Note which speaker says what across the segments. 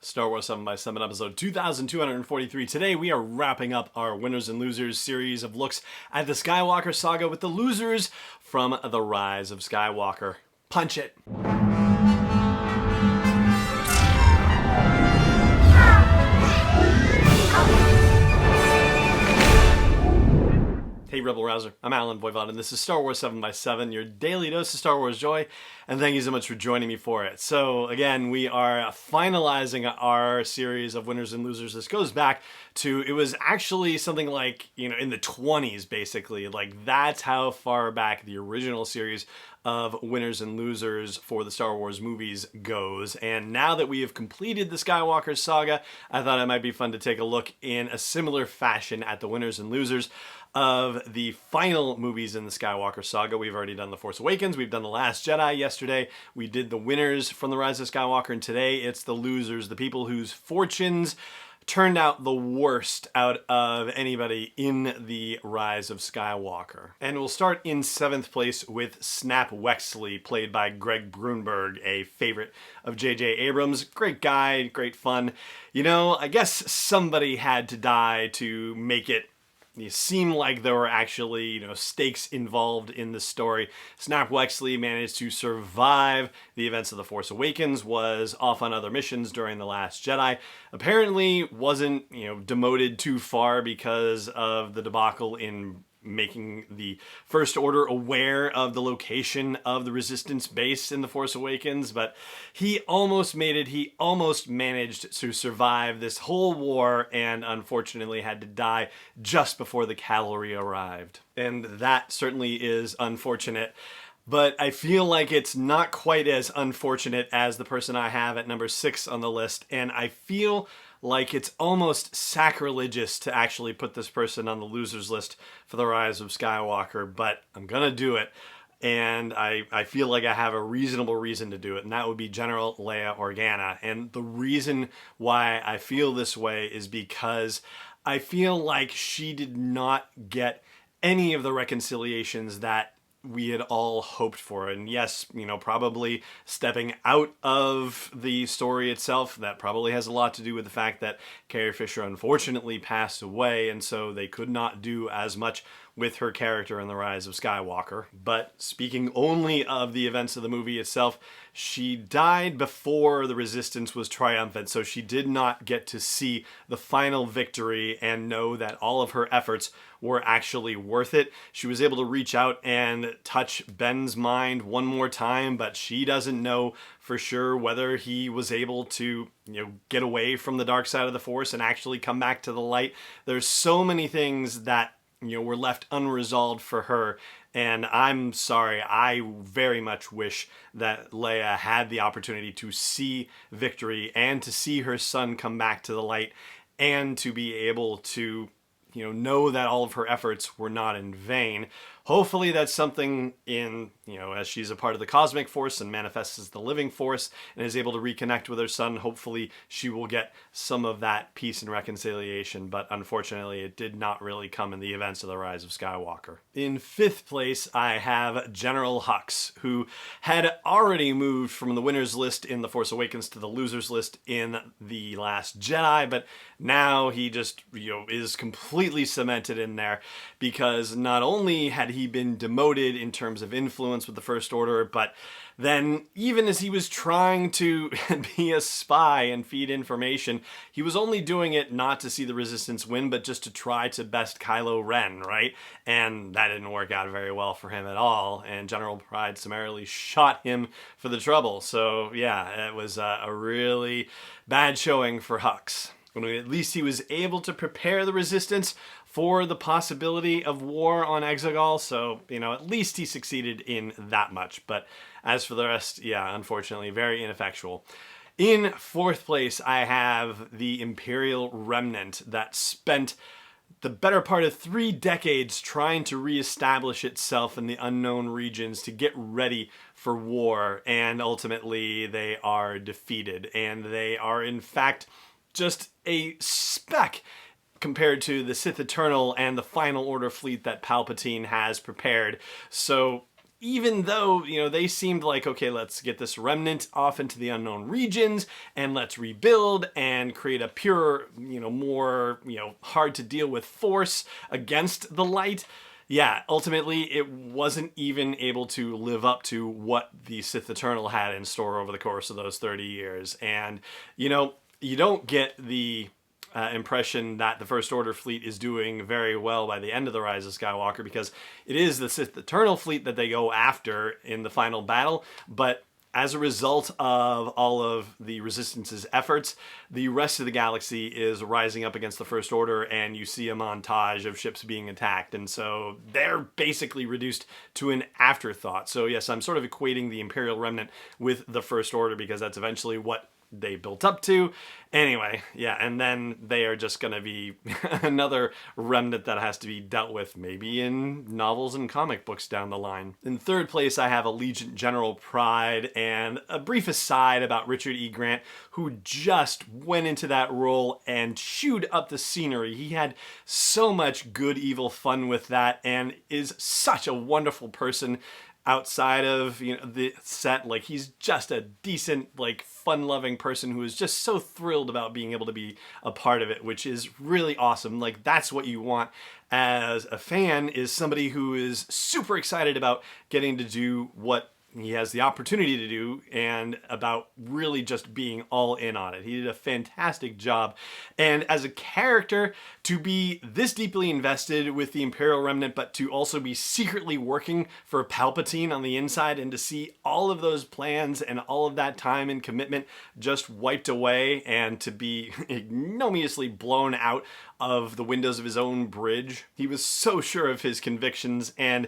Speaker 1: Star Wars 7x7 episode 2243. Today we are wrapping up our Winners and Losers series of looks at the Skywalker Saga with the losers from the Rise of Skywalker. Punch it! Hey Rebel Rouser, I'm Alan Voivod, and this is Star Wars 7x7, your daily dose of Star Wars joy, and thank you so much for joining me for it. So again, we are finalizing our series of Winners and Losers. This goes back to, it was actually something like, in the 20s basically, like that's how far back the original series of Winners and Losers for the Star Wars movies goes. And now that we have completed the Skywalker Saga, I thought it might be fun to take a look in a similar fashion at the Winners and Losers of the final movies in the Skywalker Saga. We've already done The Force Awakens, we've done The Last Jedi yesterday, we did the winners from the Rise of Skywalker, and today it's the losers, the people whose fortunes turned out the worst out of anybody in the Rise of Skywalker. And we'll start in 7th place with Snap Wexley, played by Greg Brunberg, a favorite of J.J. Abrams. Great guy, great fun. I guess somebody had to die to make it seem like there were actually, stakes involved in the story. Snap Wexley managed to survive the events of The Force Awakens, was off on other missions during The Last Jedi. Apparently wasn't, demoted too far because of the debacle in making the First Order aware of the location of the Resistance base in The Force Awakens, but he almost made it. He almost managed to survive this whole war and unfortunately had to die just before the cavalry arrived. And that certainly is unfortunate. But I feel like it's not quite as unfortunate as the person I have at number 6 on the list, and I feel like it's almost sacrilegious to actually put this person on the losers list for the Rise of Skywalker, but I'm gonna do it, and I feel like I have a reasonable reason to do it, and that would be General Leia Organa. And the reason why I feel this way is because I feel like she did not get any of the reconciliations that we had all hoped for. And yes, probably stepping out of the story itself, that probably has a lot to do with the fact that Carrie Fisher unfortunately passed away, and so they could not do as much with her character in The Rise of Skywalker. But speaking only of the events of the movie itself, she died before the Resistance was triumphant, so she did not get to see the final victory and know that all of her efforts were actually worth it. She was able to reach out and touch Ben's mind one more time, but she doesn't know for sure whether he was able to, get away from the dark side of the Force and actually come back to the light. There's so many things that were left unresolved for her, and I'm sorry, I very much wish that Leia had the opportunity to see victory and to see her son come back to the light and to be able to know that all of her efforts were not in vain. Hopefully that's something as she's a part of the cosmic force and manifests as the living force and is able to reconnect with her son, hopefully she will get some of that peace and reconciliation, but unfortunately it did not really come in the events of the Rise of Skywalker. In 5th place, I have General Hux, who had already moved from the winners list in The Force Awakens to the losers list in The Last Jedi, but now he just, is completely cemented in there, because not only had he been demoted in terms of influence with the First Order, but then even as he was trying to be a spy and feed information, he was only doing it not to see the Resistance win, but just to try to best Kylo Ren, right? And that didn't work out very well for him at all, and General Pryde summarily shot him for the trouble. So yeah, it was a really bad showing for Hux. At least he was able to prepare the Resistance for the possibility of war on Exegol, so, at least he succeeded in that much. But as for the rest, yeah, unfortunately, very ineffectual. In 4th place, I have the Imperial Remnant that spent the better part of 3 decades trying to reestablish itself in the unknown regions to get ready for war, and ultimately they are defeated, and they are in fact just a speck compared to the Sith Eternal and the Final Order fleet that Palpatine has prepared. So even though, they seemed like, okay, let's get this remnant off into the unknown regions and let's rebuild and create a pure, more, hard to deal with force against the light. Yeah, ultimately, it wasn't even able to live up to what the Sith Eternal had in store over the course of those 30 years. And, you don't get the impression that the First Order fleet is doing very well by the end of the Rise of Skywalker, because it is the Sith Eternal fleet that they go after in the final battle, but as a result of all of the Resistance's efforts, the rest of the galaxy is rising up against the First Order, and you see a montage of ships being attacked, and so they're basically reduced to an afterthought. So yes, I'm sort of equating the Imperial Remnant with the First Order, because that's eventually what they built up to. Anyway, yeah, and then they are just going to be another remnant that has to be dealt with, maybe in novels and comic books down the line. In third place, I have Allegiant General Pryde, and a brief aside about Richard E. Grant, who just went into that role and chewed up the scenery. He had so much good, evil fun with that, and is such a wonderful person outside of the set. Like, he's just a decent, like, fun-loving person who is just so thrilled about being able to be a part of it, which is really awesome. Like, that's what you want as a fan, is somebody who is super excited about getting to do what he has the opportunity to do, and about really just being all in on it. He did a fantastic job. And as a character, to be this deeply invested with the Imperial Remnant, but to also be secretly working for Palpatine on the inside, and to see all of those plans and all of that time and commitment just wiped away, and to be ignominiously blown out of the windows of his own bridge. He was so sure of his convictions, and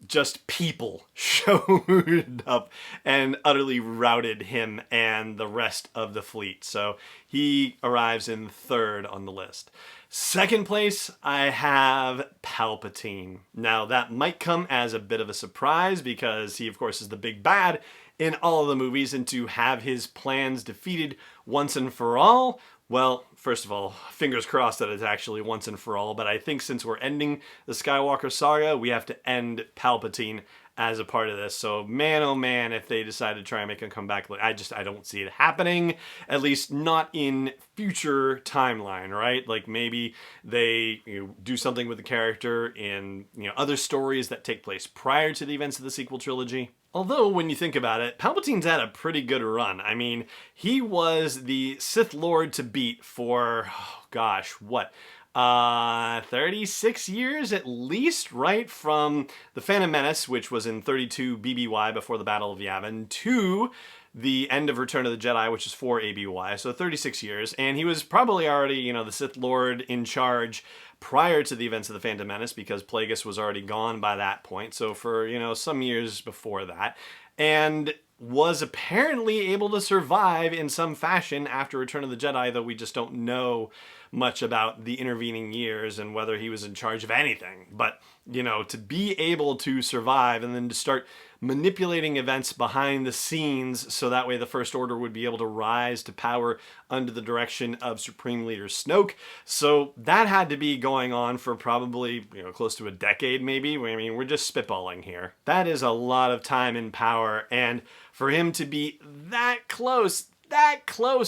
Speaker 1: just people showed up and utterly routed him and the rest of the fleet. So he arrives in third on the list. Second place, I have Palpatine. Now, that might come as a bit of a surprise, because he, of course, is the big bad in all of the movies, and to have his plans defeated once and for all, well, first of all, fingers crossed that it's actually once and for all, but I think since we're ending the Skywalker Saga, we have to end Palpatine as a part of this. So man, oh man, if they decide to try and make him come back, I don't see it happening, at least not in future timeline, right? Like, maybe they do something with the character in other stories that take place prior to the events of the sequel trilogy. Although, when you think about it, Palpatine's had a pretty good run. I mean, he was the Sith Lord to beat for, 36 years at least, right? From The Phantom Menace, which was in 32 BBY before the Battle of Yavin, to the end of Return of the Jedi, which is 4 ABY, so 36 years. And he was probably already, the Sith Lord in charge prior to the events of The Phantom Menace, because Plagueis was already gone by that point. So for, some years before that. And was apparently able to survive in some fashion after Return of the Jedi, though we just don't know much about the intervening years and whether he was in charge of anything. But, to be able to survive and then to start manipulating events behind the scenes so that way the First Order would be able to rise to power under the direction of Supreme Leader Snoke. So that had to be going on for probably, close to a decade maybe. I mean, we're just spitballing here. That is a lot of time and power, and for him to be that close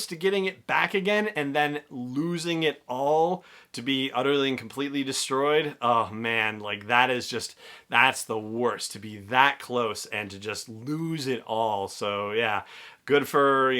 Speaker 1: to getting it back again and then losing it all to be utterly and completely destroyed, oh man, like that's the worst, to be that close and to just lose it all. So yeah, good for,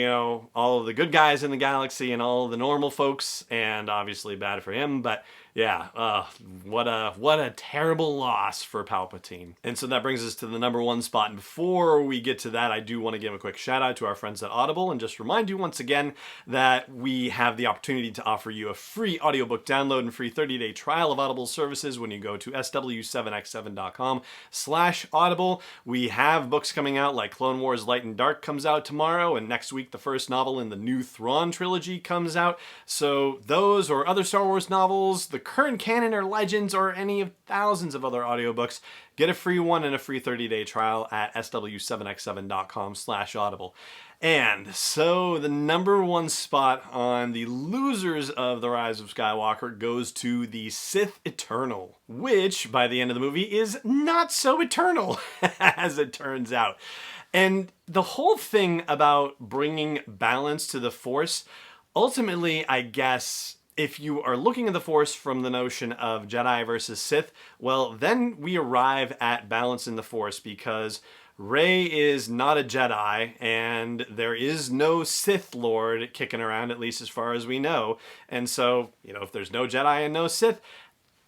Speaker 1: all of the good guys in the galaxy and all of the normal folks, and obviously bad for him, but yeah, what a terrible loss for Palpatine. And so that brings us to the number one spot. And before we get to that, I do want to give a quick shout out to our friends at Audible, and just remind you once again that we have the opportunity to offer you a free audiobook download and free 30-day trial of Audible services when you go to sw7x7.com/audible. We have books coming out like Clone Wars Light and Dark comes out tomorrow, and next week the first novel in the new Thrawn trilogy comes out. So those or other Star Wars novels, the current canon or legends, or any of thousands of other audiobooks, get a free one and a free 30-day trial at sw7x7.com/audible. And so the number one spot on the losers of The Rise of Skywalker goes to the Sith Eternal, which by the end of the movie is not so eternal, as it turns out. And the whole thing about bringing balance to the Force, ultimately, I guess, if you are looking at the Force from the notion of Jedi versus Sith, well, then we arrive at balance in the Force, because Rey is not a Jedi, and there is no Sith Lord kicking around, at least as far as we know. And so, if there's no Jedi and no Sith,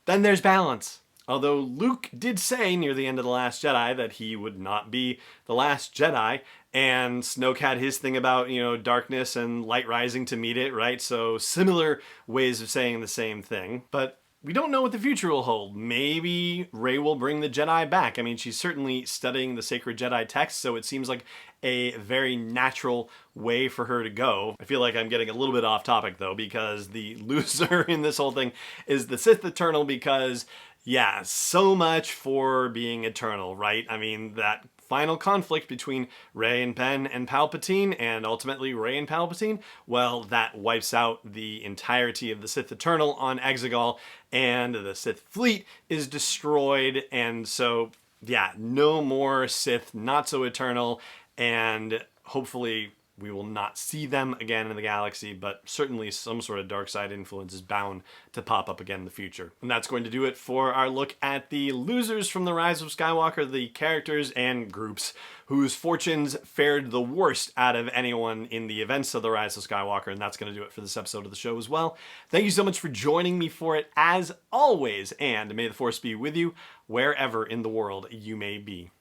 Speaker 1: then there's balance. Although Luke did say near the end of The Last Jedi that he would not be the last Jedi, and Snoke had his thing about, darkness and light rising to meet it, right? So similar ways of saying the same thing. But we don't know what the future will hold. Maybe Rey will bring the Jedi back. I mean, she's certainly studying the sacred Jedi text, so it seems like a very natural way for her to go. I feel like I'm getting a little bit off topic, though, because the loser in this whole thing is the Sith Eternal, because, yeah, so much for being eternal, right? I mean, that final conflict between Rey and Ben and Palpatine, and ultimately Rey and Palpatine, well, that wipes out the entirety of the Sith Eternal on Exegol, and the Sith fleet is destroyed, and so, yeah, no more Sith, not so eternal, and hopefully we will not see them again in the galaxy, but certainly some sort of dark side influence is bound to pop up again in the future. And that's going to do it for our look at the losers from The Rise of Skywalker, the characters and groups whose fortunes fared the worst out of anyone in the events of The Rise of Skywalker, and that's going to do it for this episode of the show as well. Thank you so much for joining me for it, as always, and may the Force be with you wherever in the world you may be.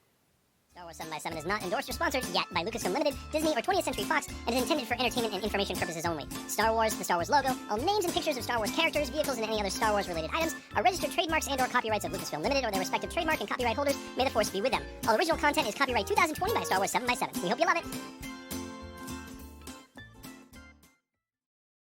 Speaker 2: Star Wars 7x7 is not endorsed or sponsored yet by Lucasfilm Limited, Disney, or 20th Century Fox, and is intended for entertainment and information purposes only. Star Wars, the Star Wars logo, all names and pictures of Star Wars characters, vehicles, and any other Star Wars-related items are registered trademarks and/or copyrights of Lucasfilm Limited or their respective trademark and copyright holders. May the Force be with them. All original content is copyright 2020 by Star Wars 7x7. We hope you love it.